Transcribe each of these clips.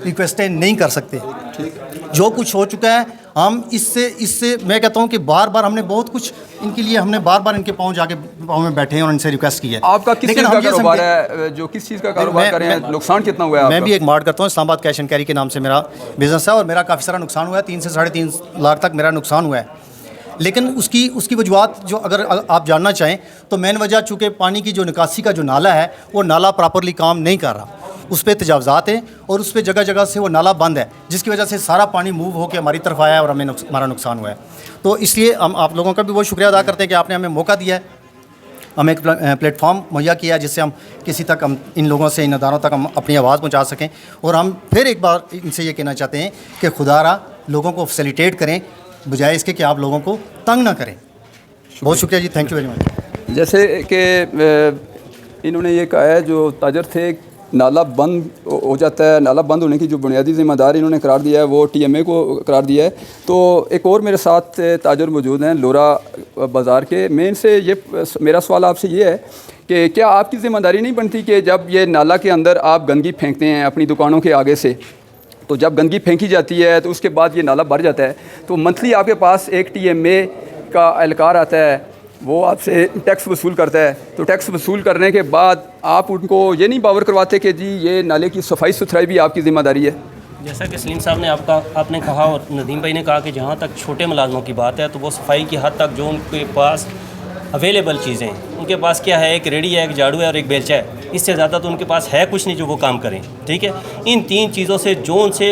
रिक्वेस्टें नहीं कर सकते। जो कुछ हो चुका है हम इससे मैं कहता हूं कि बार बार हमने बहुत कुछ इनके लिए हमने बार बार इनके पाँव में बैठे हैं और इनसे रिक्वेस्ट की है। आपका किस चीज़ का कारोबार है, जो किस चीज़ का कारोबार कर रहे हैं, नुकसान कितना हुआ है? मैं भी एक मार्ट करता हूँ, इस्लामाबाद कैश एंड कैरी के नाम से मेरा बिज़नेस है और मेरा काफ़ी सारा नुकसान हुआ है, 3 से 3.5 लाख तक मेरा नुकसान हुआ है। लेकिन उसकी वजूहत जो अगर आप जानना चाहें तो मेन वजह चूँकि पानी की जो निकासी का जो नाला है वो नाला प्रॉपरली काम नहीं कर रहा, उस पर तजावज़ात हैं और उस पर जगह जगह से वो नाला बंद है, जिसकी वजह से सारा पानी मूव होकर हमारी तरफ आया है और हमारा नुकसान हुआ है। तो इसलिए हम आप लोगों का भी बहुत शुक्रिया अदा करते हैं कि आपने हमें मौका दिया है, हमें एक प्लेटफॉर्म मुहैया किया है जिससे हम किसी तक हम इन लोगों से इन अदारों तक हम अपनी आवाज़ पहुंचा सकें। और हम फिर एक बार इनसे ये कहना चाहते हैं कि खुदारा लोगों को फैसिलिटेट करें बजाय इसके कि आप लोगों को तंग ना करें। बहुत शुक्रिया जी, थैंक यू वेरी मच। जैसे कि इन्होंने ये कहा है जो ताजर थे नाला बंद हो जाता है, नाला बंद होने की जो बुनियादी ज़िम्मेदार इन्होंने करार दिया है वो TMA को करार दिया है। तो एक और मेरे साथ ताजर मौजूद हैं लोरा बाज़ार के। मैं इनसे ये मेरा सवाल आपसे ये है कि क्या आपकी ज़िम्मेदारी नहीं बनती कि जब ये नाला के अंदर आप गंदगी फेंकते हैं अपनी दुकानों के आगे से, तो जब गंदगी फेंकी जाती है तो उसके बाद ये नाला भर जाता है, तो मंथली आपके पास एक TMA का एहलकार आता है, वो आपसे टैक्स वसूल करता है। तो टैक्स वसूल करने के बाद आप उनको ये नहीं बावर करवाते कि जी ये नाले की सफाई सुथराई भी आपकी ज़िम्मेदारी है? जैसा कि सलीम साहब ने आपने कहा और नदीम भाई ने कहा कि जहाँ तक छोटे मुलाजमों की बात है तो वो सफाई की हद तक जो उनके पास अवेलेबल चीज़ें हैं, उनके पास क्या है, एक रेडी है, एक झाड़ू है और एक बेलचा है, इससे ज़्यादा तो उनके पास है कुछ नहीं जो वो काम करें। ठीक है, इन 3 चीज़ों से जो उनसे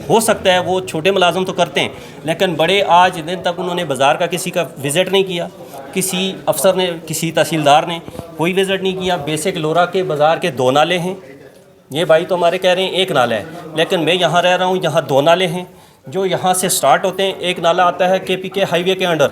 हो सकता है वो छोटे मुलाजम तो करते हैं, लेकिन बड़े आज दिन तक उन्होंने बाज़ार का किसी का विज़िट नहीं किया, किसी अफसर ने, किसी तहसीलदार ने कोई विज़िट नहीं किया। बेसिक लोरा के बाज़ार के 2 नाले हैं, ये भाई तो हमारे कह रहे हैं 1 नाला है, लेकिन मैं यहाँ रह रहा हूँ, यहाँ 2 नाले हैं जो यहाँ से स्टार्ट होते हैं। एक नाला आता है KPK हाईवे के अंडर,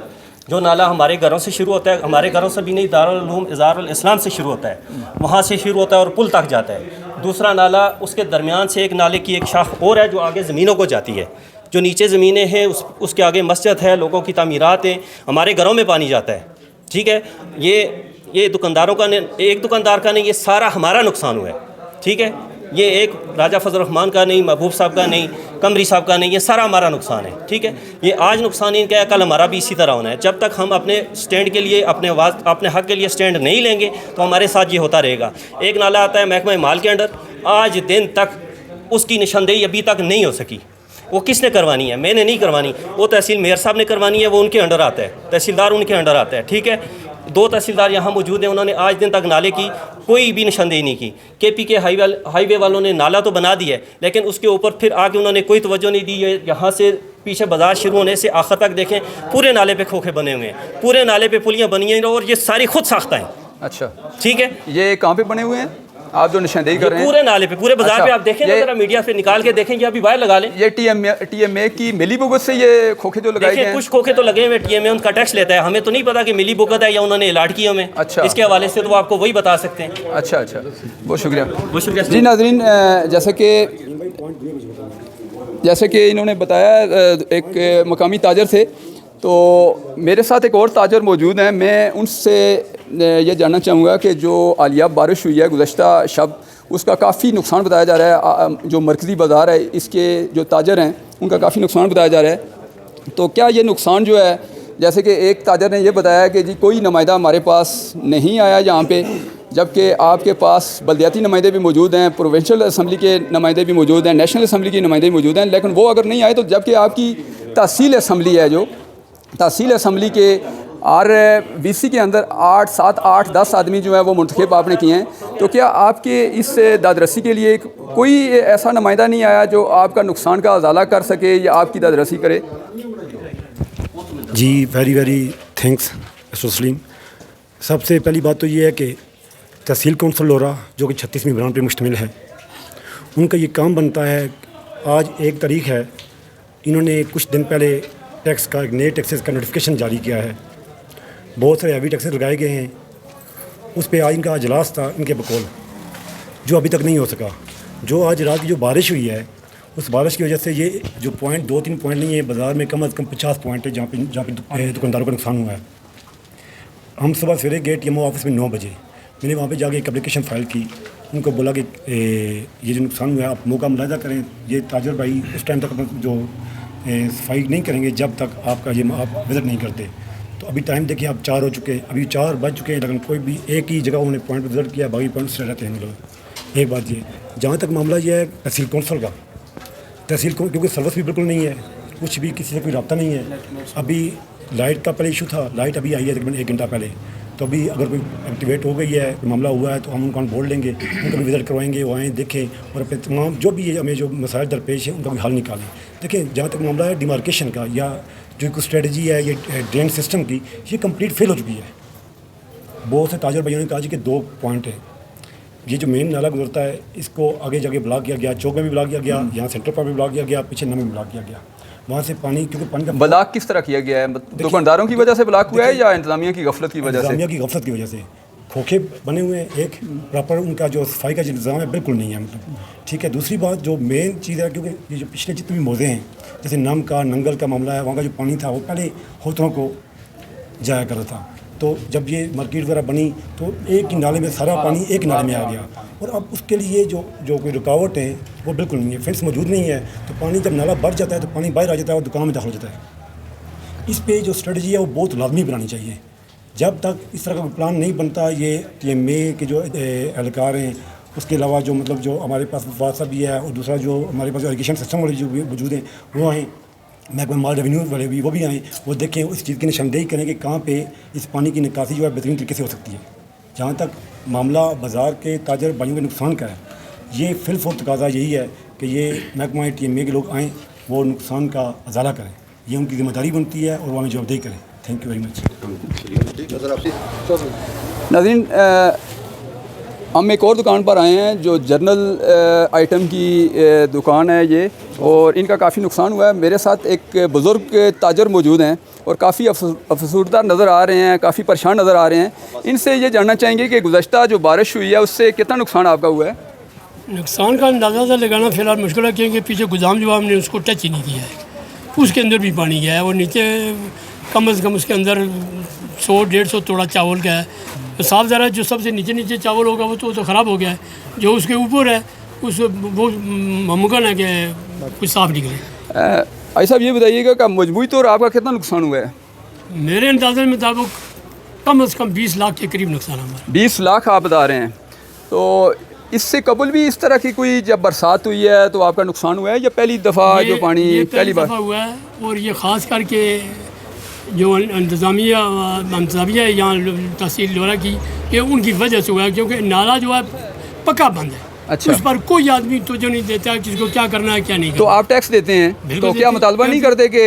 जो नाला हमारे घरों से शुरू होता है, हमारे घरों से भी नहीं, दारुल उलूम इज़ारुल इस्लाम से शुरू होता है, वहाँ से शुरू होता है और पुल तक जाता है। दूसरा नाला उसके दरमियान से एक नाले की एक शाख और है जो आगे ज़मीनों को जाती है, जो नीचे ज़मीनें हैं उसके आगे मस्जिद है, लोगों की तामीरात हैं, हमारे घरों में पानी जाता है। ठीक है, ये दुकानदारों का नहीं, एक दुकानदार का नहीं, ये सारा हमारा नुकसान हुआ है। ठीक है, ये एक राजा फजल रहमान का नहीं, महबूब साहब का नहीं, कमरी साहब का नहीं, ये सारा हमारा नुकसान है। ठीक है, ये आज नुकसान इनका है, कल हमारा भी इसी तरह होना है। जब तक हम अपने स्टैंड के लिए, अपने हक़ के लिए स्टैंड नहीं लेंगे तो हमारे साथ ये होता रहेगा। एक नाला आता है महकमा माल के अंडर, आज दिन तक उसकी निशानदेही अभी तक नहीं हो सकी। वो किसने करवानी है? मैंने नहीं करवानी, वो तहसील मेयर साहब ने करवानी है, वो उनके अंडर आता है, तहसीलदार उनके अंडर आता है। ठीक है, 2 तहसीलदार यहाँ मौजूद हैं, उन्होंने आज दिन तक नाले की कोई भी निशानदेही नहीं की। KPK हाईवे वालों ने नाला तो बना दिया है, लेकिन उसके ऊपर फिर आगे उन्होंने कोई तवज्जो नहीं दी। यहाँ से पीछे बाजार शुरू होने से आखिर तक देखें, पूरे नाले पे खोखे बने हुए हैं, पूरे नाले पे पुलियाँ बनी हैं और ये सारी खुद साख्ता हैं। अच्छा, ठीक है, ये कहाँ पे बने हुए हैं आप जो निशानदेही कर रहे हैं? पूरे नाले पे, पूरे बाजार पे आप देखें, जरा मीडिया से निकाल के देखें, या अभी बाहर लगा लें। ये TMA की मिली भुगत से ये खोखे जो लगाए गए हैं? कुछ खोखे तो लगे हुए, TMA उनका टैक्स लेता है, हमें तो नहीं पता कि मिली भुगत है या उन्होंने अलाट किए हमें। अच्छा, इसके हवाले से तो वो आपको वही बता सकते हैं। अच्छा, बहुत शुक्रिया जी। नाज़रीन, जैसे कि इन्होंने बताया, एक मकामी ताजर थे, तो मेरे साथ एक और ताजर मौजूद हैं। मैं उनसे ये जानना चाहूँगा कि जो आलिया बारिश हुई है गुज़श्ता शब, उसका काफ़ी नुकसान बताया जा रहा है। जो मरकज़ी बाज़ार है, इसके जो ताजर हैं उनका काफ़ी नुकसान बताया जा रहा है। तो क्या ये नुकसान जो है, जैसे कि एक ताजर ने ये बताया कि जी कोई नुमाइंदा हमारे पास नहीं आया यहाँ पे, जबकि आपके पास बल्दियाती नुमाइंदे भी मौजूद हैं, प्रोविंशियल असम्बली के नुमाइंदे भी मौजूद हैं, नेशनल असम्बली के नुमाइंदे भी मौजूद हैं, लेकिन वो अगर नहीं आए तो जबकि आपकी तहसील असम्बली है, जो तहसील असम्बली के RBC के अंदर 7, 8, 10 आदमी जो है वो मुंतखब आपने किए हैं, तो क्या आपके इस दादरसी के लिए कोई ऐसा नुमाइंदा नहीं आया जो आपका नुकसान का अजाला कर सके या आपकी दादरसी करे? जी, वेरी थैंक्स मिस्टर सलीम। सबसे पहली बात तो ये है कि तहसील कौंसल लोरा जो कि 36वीं ब्रांच पे मुश्तमिल है, उनका ये काम बनता है। आज 1 तारीख है, इन्होंने कुछ दिन पहले टैक्स का, नए टैक्सेस का नोटिफिकेशन जारी किया है। बहुत सारे हैवी टैक्सेस लगाए गए हैं, उस पर आज इनका अजलास था इनके बकौल, जो अभी तक नहीं हो सका। जो आज रात की जो बारिश हुई है, उस बारिश की वजह से ये जो पॉइंट 2-3 पॉइंट नहीं है, बाज़ार में कम से कम 50 पॉइंट है जहाँ पे दुकानदारों का नुकसान हुआ है। हम सुबह सवेरे गए TMO ऑफिस में 9 बजे, मैंने वहाँ पे जाके एक एप्लीकेशन फ़ाइल की उनको बोला कि ये जो नुकसान हुआ है आप मौका मुलाहिदा करें। ये ताजर भाई उस टाइम तक अपना जो सफाई नहीं करेंगे जब तक आपका ये आप विज़िट नहीं करते। तो अभी टाइम देखिए आप 4 हो चुके हैं, अभी 4 बज चुके हैं, लेकिन कोई भी एक ही जगह उन्होंने पॉइंट पर विज़िट किया, बाकी पॉइंट से रहते हैं लोग। एक बात ये, जहाँ तक मामला ये है तहसील कौंसल का, तहसील को क्योंकि सर्विस भी बिल्कुल नहीं है, कुछ भी किसी से कोई रब्ता नहीं है। अभी लाइट का पहले इशू था, लाइट अभी आई है तकरीबन 1 घंटा पहले। तो अभी अगर कोई एक्टिवेट हो गई है, कोई मामला हुआ है तो हम उनको बोल लेंगे, उनको भी विज़िट करवाएंगे, वो आएँ देखें और अपने तमाम जो भी हमें जो मसाइल दरपेश है उनका भी हल निकालें। देखिए जहाँ तक मामला है डिमार्केशन का या जो कोई स्ट्रेटजी है ये ड्रेन सिस्टम की, ये कंप्लीट फेल हो चुकी है। बहुत से ताजर भाइयों ने कहा जी कि 2 पॉइंट है, ये जो मेन नाला गुजरता है इसको आगे जाके ब्लॉक किया गया, चौक में भी ब्लॉक किया गया, यहाँ सेंटर पर भी ब्लॉक किया गया, पीछे नमी में ब्लॉक किया गया। वहाँ से पानी, क्योंकि पानी का ब्लॉक किस तरह किया गया है? दुकानदारों की वजह से ब्लॉक हुआ है या इंतजामिया की गफलत की वजह से? इंतजामिया की गफलत की वजह से खोखे बने हुए हैं, एक प्रॉपर उनका जो सफाई का जो इंतजाम है बिल्कुल नहीं है मतलब। ठीक है, दूसरी बात जो मेन चीज़ है, क्योंकि ये जो पिछले जितने भी मौजे हैं जैसे नम का, नंगल का मामला है, वहाँ का जो पानी था वो पहले होतरों को जाया कर रहा था। तो जब ये मार्केट वगैरह बनी तो एक ही नाले में सारा पानी एक नाले में आ गया, और अब उसके लिए जो कोई रुकावट है वो बिल्कुल नहीं है, फेंस मौजूद नहीं है। तो पानी जब नाला बढ़ जाता है तो पानी बाहर आ जाता है और दुकान में दाखिल हो जाता है। इस पे जो स्ट्रेटजी है वो बहुत लाजमी बनानी चाहिए। जब तक इस तरह का प्लान नहीं बनता, ये TMA के जो एहलकार हैं, उसके अलावा जो मतलब जो हमारे पास वासा भी है, और दूसरा जो हमारे पास इरीगेशन सिस्टम वाले जो मौजूद हैं वो आएँ, महकमा माल रेवेन्यू वाले भी वो भी आएँ, वो देखें, उस चीज़ की निशानदेही करें कि कहाँ पे इस पानी की निकासी जो है बेहतरीन तरीके से हो सकती है। जहाँ तक मामला बाज़ार के ताजर भाइयों के नुकसान का है, ये फिलफोर तकाजा यही है कि ये महकमा TMA के लोग आएँ, वो नुकसान का अजाला करें, ये उनकी जिम्मेदारी बनती है और वो हमें जवाबदेही करें। Thank you very much. नाज़रीन, हम एक और दुकान पर आए हैं जो जनरल आइटम की दुकान है ये, और इनका काफ़ी नुकसान हुआ है। मेरे साथ एक बुज़ुर्ग ताजर मौजूद हैं और काफ़ी अफसरदा नज़र आ रहे हैं, काफ़ी परेशान नज़र आ रहे हैं। इनसे ये जानना चाहेंगे कि गुज़श्ता जो बारिश हुई है उससे कितना नुकसान आपका हुआ है? नुकसान का अंदाज़ा तो लगाना फ़िलहाल मुश्किल है, क्योंकि पीछे गोदाम जो हमने उसको टच ही नहीं किया है, उसके अंदर भी पानी गया है, और नीचे कम से कम उसके अंदर 100-150 तोड़ा चावल का है। तो साफ ज़रा जो सबसे नीचे चावल होगा वो तो ख़राब हो गया है, जो उसके ऊपर है उस वो मुमकिन है कि कुछ साफ निकले। भाई साहब ये बताइएगा कि मजबूरी तौर आपका कितना नुकसान हुआ है? मेरे अंदाजे के मुताबिक कम से कम 20 लाख के करीब नुकसान हमारा। 20 लाख आप बता रहे हैं? तो इससे कबल भी इस तरह की कोई जब बरसात हुई है तो आपका नुकसान हुआ है, या पहली दफ़ा जो पानी पहली बार हुआ है? और ये ख़ास करके जो इंतज़ामिया या तहसील लोरा की, ये उनकी वजह से हुआ है, क्योंकि नाला जो है पक्का बंद है। अच्छा। उस पर कोई आदमी तवज्जो नहीं देता है किसको क्या करना है क्या नहीं करना। तो आप टैक्स देते हैं, तो क्या मुतालबा नहीं करते कि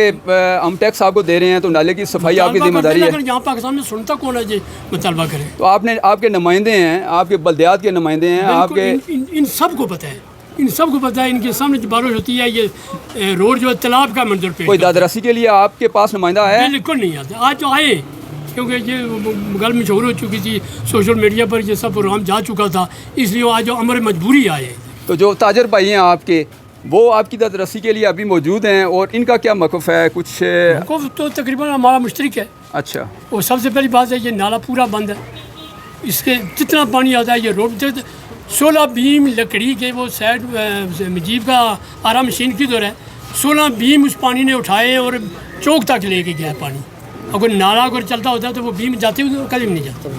हम टैक्स आपको दे रहे हैं तो नाले की सफाई आपकी जिम्मेदारी है? यहाँ पाकिस्तान में सुनता कौन है जी मुतालबा करे? तो आपके नुमाइंदे हैं, आपके बल्दियात के नुमाइंदे हैं, आपके इन सबको पता है, इन सबको पता है। इनके सामने जो बारिश होती है, ये रोड जो है तालाब का मंजर पे। कोई दादरसी के लिए आपके पास नुमाइंदा आया है? बिल्कुल नहीं आता। आज तो आए, क्योंकि ये गल मशहूर हो चुकी थी, सोशल मीडिया पर ये सब प्रोग्राम जा चुका था, इसलिए आज हमारे मजबूरी आए। तो जो ताजर भाई हैं आपके, वो आपकी दादरसी के लिए अभी मौजूद हैं, और इनका क्या मौक़िफ़ है? कुछ मौक़िफ़ तो तकरीबन हमारा मुश्तरक है। अच्छा। और सबसे पहली बात है, ये नाला पूरा बंद है, इसके जितना पानी आता है ये रोड 16 बीम लकड़ी के, वो साइड मजीब का आरा मशीन की दौर है, 16 बीम उस पानी ने उठाए और चौक तक लेके गया पानी। अगर नाला अगर चलता होता तो वो बीम जाते हुए कभी नहीं जाता।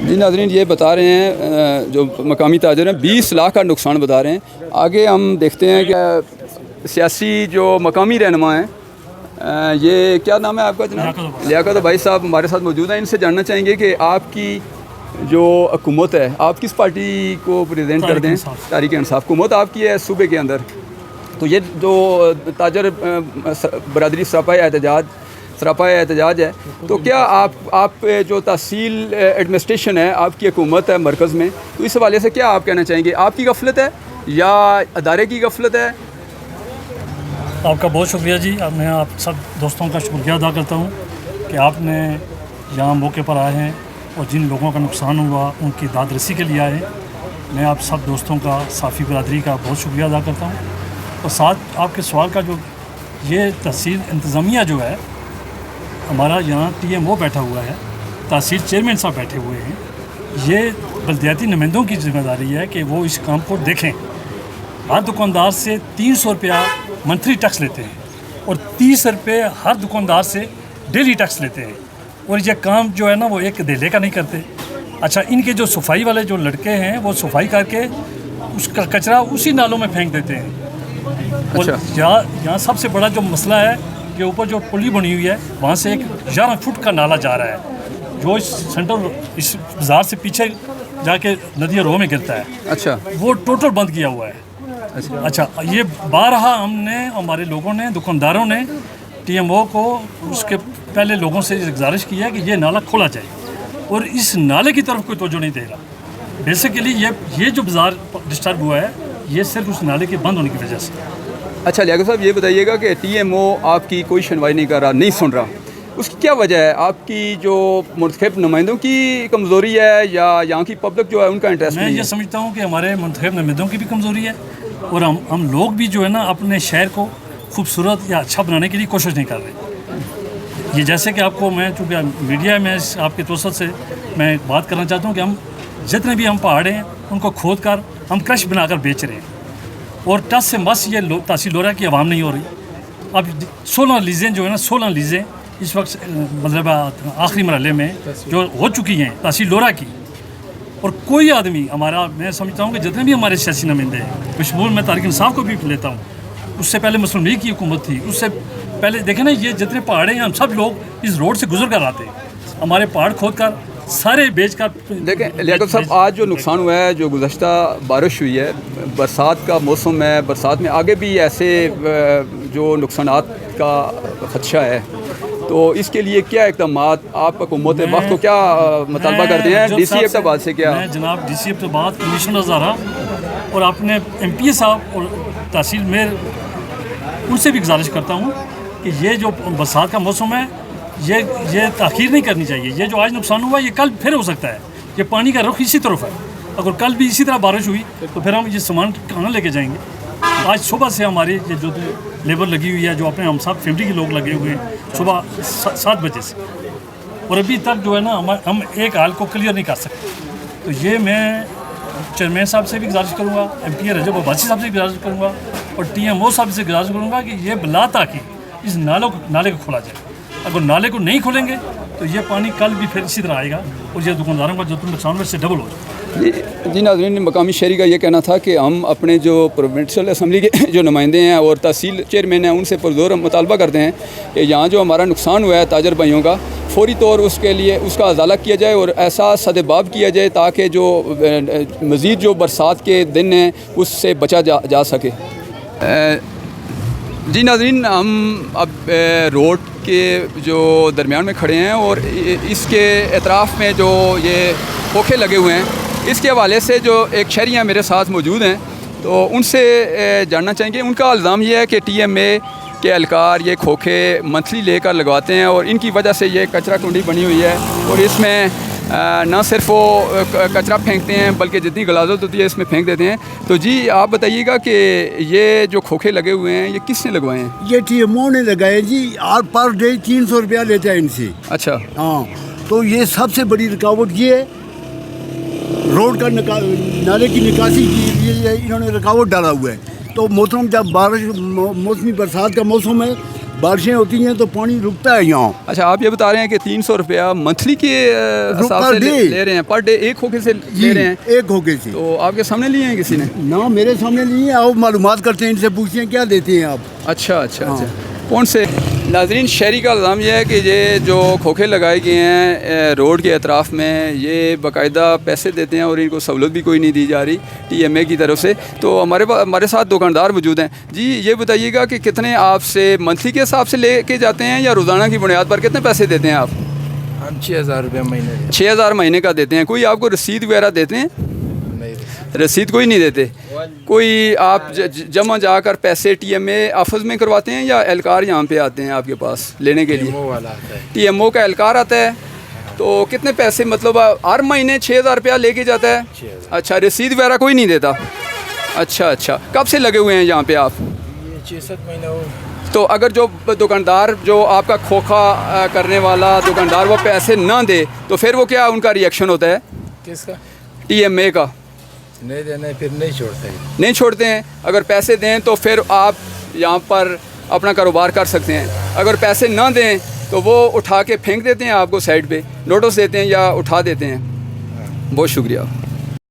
जी नाज़रीन, ये बता रहे हैं जो मकामी ताजर हैं, 20 लाख का नुकसान बता रहे हैं। आगे हम देखते हैं कि सियासी जो मकामी रहनुमा हैं, ये क्या नाम है आपका जनाब? लियाकत भाई साहब हमारे साथ मौजूद हैं। इनसे जानना चाहेंगे कि आपकी जो हुकूमत है, आप किस पार्टी को प्रेजेंट करते हैं? तहरीक इंसाफ हुकूमत आपकी है सूबे के अंदर। तो ये जो ताजर बरादरी सरापाए एहतजाज है, तो क्या आप जो तहसील एडमिनिस्ट्रेशन है, आपकी हुकूमत है मरकज़ में, तो इस हवाले से क्या आप कहना चाहेंगे? आपकी गफलत है या अदारे की गफलत है? आपका बहुत शुक्रिया जी। मैं आप सब दोस्तों का शुक्रिया अदा करता हूँ कि आपने यहाँ मौके पर आए हैं और जिन लोगों का नुकसान हुआ उनकी दादरसी के लिए आए हैं। मैं आप सब दोस्तों का, साफ़ी बरादरी का बहुत शुक्रिया अदा करता हूँ। और साथ आपके सवाल का जो ये तहसील इंतज़ामिया जो है, हमारा यहाँ TMO बैठा हुआ है, तहसील चेयरमैन साहब बैठे हुए हैं, ये बल्दियाती नुमाइंदों की जिम्मेदारी है कि वो इस काम को देखें। हर दुकानदार से 300 रुपया मंथली टैक्स लेते हैं और 30 रुपये हर दुकानदार से डेली टैक्स लेते हैं, और ये काम जो है ना वो एक देले का नहीं करते। अच्छा, इनके जो सफाई वाले जो लड़के हैं वो सफाई करके उसका कचरा उसी नालों में फेंक देते हैं। और यहाँ सबसे बड़ा जो मसला है कि ऊपर जो पुली बनी हुई है वहाँ से एक 11 फुट का नाला जा रहा है जो इस सेंटर इस बाज़ार से पीछे जाके नदी रोह में गिरता है। अच्छा, वो टोटल बंद किया हुआ है। अच्छा, ये बारहा हमने हमारे लोगों ने, दुकानदारों ने टीएमओ को उसके पहले लोगों से गुजारिश की है कि ये नाला खोला जाए, और इस नाले की तरफ कोई तवज्जो नहीं दे रहा। बेसिकली ये जो बाज़ार डिस्टर्ब हुआ है ये सिर्फ उस नाले के बंद होने की वजह से। अच्छा लियाकत साहब, ये बताइएगा कि टीएमओ आपकी कोई सुनवाई नहीं कर रहा, नहीं सुन रहा, उसकी क्या वजह है? आपकी जो मुंतखब नुमाइंदों की कमज़ोरी है या यहाँ की पब्लिक जो है उनका इंटरेस्ट मैं नहीं ये है? समझता हूँ कि हमारे मुंतखब नुमाइंदों की भी कमज़ोरी है, और हम लोग भी जो है ना अपने शहर को खूबसूरत या अच्छा बनाने के लिए कोशिश नहीं कर रहे। ये जैसे कि आपको मैं चूँकि मीडिया में आपके तवसत से मैं बात करना चाहता हूँ कि हम जितने भी हम पहाड़ हैं उनको खोद कर हम क्रश बनाकर बेच रहे हैं, और टस से मस ये तहसील लोरा की आवाम नहीं हो रही। अब 16 लीज़ें जो है ना 16 लीज़ें इस वक्त मतलब आखिरी मरहले में जो हो चुकी हैं तहसील लोरा की, और कोई आदमी हमारा, मैं समझता हूँ कि जितने भी हमारे सियासी नुमाइंदे हैं, बशमूल मैं तारिक इंसाफ को भी लेता हूँ, उससे पहले मुस्लिम लीग की हुकूमत थी, उससे पहले देखें ना ये जितने पहाड़े हैं हम सब लोग इस रोड से गुजर कर आते हैं, हमारे पहाड़ खोद कर सारे बेच कर। देखें लियाकत साहब, आज जो नुकसान हुआ है, जो गुज़श्ता बारिश हुई है, बरसात का मौसम है, बरसात में आगे भी ऐसे जो नुकसानात का खदशा है, तो इसके लिए क्या इक़दाम आप हुकूमत वक्त को क्या मुतालबा करते हैं? डीसी अब्बाद से क्या? मैं जनाब डीसी अब्बाद, कमिश्नर हज़ारा और अपने MPA साहब और तहसील मेयर उनसे भी गुजारिश करता हूँ कि ये जो बरसात का मौसम है ये ताख़ीर नहीं करनी चाहिए। ये जो आज नुकसान हुआ ये कल फिर हो सकता है। ये पानी का रुख इसी तरफ है, अगर कल भी इसी तरह बारिश हुई तो फिर हम ये सामान कहाँ लेके जाएंगे? आज सुबह से हमारी ये जो लेबर लगी हुई है, जो अपने हम सब फैमिली के लोग लगे हुए हैं सुबह 7 बजे से, और अभी तक जो है ना हम एक हाल को क्लियर नहीं कर सकते। तो ये मैं चेयरमैन साहब से भी गुजारिश करूँगा, MPA रजब अब्बासी साहब से भी गुजारिश करूँगा, और TMO साहब से गुजारिश करूँगा कि ये बिला ताकि इस नाले को खोला जाए। अगर नाले को नहीं खोलेंगे तो ये पानी कल भी फिर इसी तरह आएगा, और ये दुकानदारों का जो नुकसान है इससे डबल हो जाएगा। जी नाज़रीन, मकामी शहरी का ये कहना था कि हम अपने जो प्रोविंशियल असम्बली के जो नुमाइंदे हैं और तहसील चेयरमैन हैं उनसे पुरजोर मुतालबा करते हैं कि यहाँ जो हमारा नुकसान हुआ है ताजर भाइयों का, फौरी तौर उसके लिए उसका अजाला किया जाए और ऐसा सदबाब किया जाए ताकि जो मज़ीद जो बरसात के दिन हैं उससे बचा जा सके। जी नाज़रीन, हम अब रोड के जो दरमियान में खड़े हैं और इसके एतराफ़ में जो ये खोखे लगे हुए हैं, इसके हवाले से जो एक शहरियाँ मेरे साथ मौजूद हैं तो उनसे जानना चाहेंगे। उनका इल्ज़ाम ये है कि TMA के एहलकार ये खोखे मंथली लेकर लगवाते हैं और इनकी वजह से ये कचरा कुंडी बनी हुई है, और इसमें ना सिर्फ वो कचरा फेंकते हैं बल्कि जितनी गलाजत होती है इसमें फेंक देते हैं। तो जी आप बताइएगा कि ये जो खोखे लगे हुए हैं ये किसने लगवाए हैं? ये TMO ने लगाए जी, और पर डे 300 रुपया लेते हैं इनसे। अच्छा, हाँ, तो ये सबसे बड़ी रुकावट ये है, रोड का नाले की निकासी के लिए इन्होंने रुकावट डाला हुआ है। तो मौसम जब मौसमी बरसात का मौसम है, बारिशें होती हैं तो पानी रुकता है यहाँ। अच्छा, आप ये बता रहे हैं कि 300 रुपया मंथली के हिसाब से ले रहे हैं, पर डे एक खोखे से ले रहे हैं? एक खोखे से। तो आपके सामने लिए हैं किसी ने? ना, मेरे सामने लिए। आओ मालूमात करते हैं, इनसे पूछते हैं क्या देते हैं आप। अच्छा अच्छा अच्छा, कौन से? नाज़रीन, शहरी का इल्ज़ाम यह है कि ये जो खोखे लगाए गए हैं रोड के अतराफ़ में, ये बाकायदा पैसे देते हैं और इनको सहूलत भी कोई नहीं दी जा रही TMA की तरफ से। तो हमारे साथ दुकानदार मौजूद हैं। जी ये बताइएगा कि कितने आपसे मंथली के हिसाब से ले के जाते हैं या रोज़ाना की बुनियाद पर कितने पैसे देते हैं आप? हम 6000 रुपये महीने। 6000 महीने का देते हैं। कोई आपको रसीद वगैरह देते हैं? नहीं, रसीद कोई नहीं देते। कोई आप जमा जाकर पैसे TMA ऑफिस में करवाते हैं या एहलकार यहाँ पे आते हैं आपके पास लेने के लिए? TMO वाला आता है। TMO का एहलकार आता है। तो कितने पैसे, मतलब हर महीने 6000 रुपया लेके जाता है? 6000। अच्छा, रसीद वगैरह कोई नहीं देता? अच्छा अच्छा, कब से लगे हुए हैं यहाँ पे आप? ये 6-7 महीना हो। तो अगर जो दुकानदार, जो आपका खोखा करने वाला दुकानदार वो पैसे ना दे तो फिर वो क्या उनका रिएक्शन होता है? किसका? TMA का? नहीं देने फिर नहीं छोड़ते। नहीं छोड़ते हैं। अगर पैसे दें तो फिर आप यहाँ पर अपना कारोबार कर सकते हैं, अगर पैसे ना दें तो वो उठा के फेंक देते हैं आपको साइड पे, नोटिस देते हैं या उठा देते हैं। बहुत शुक्रिया।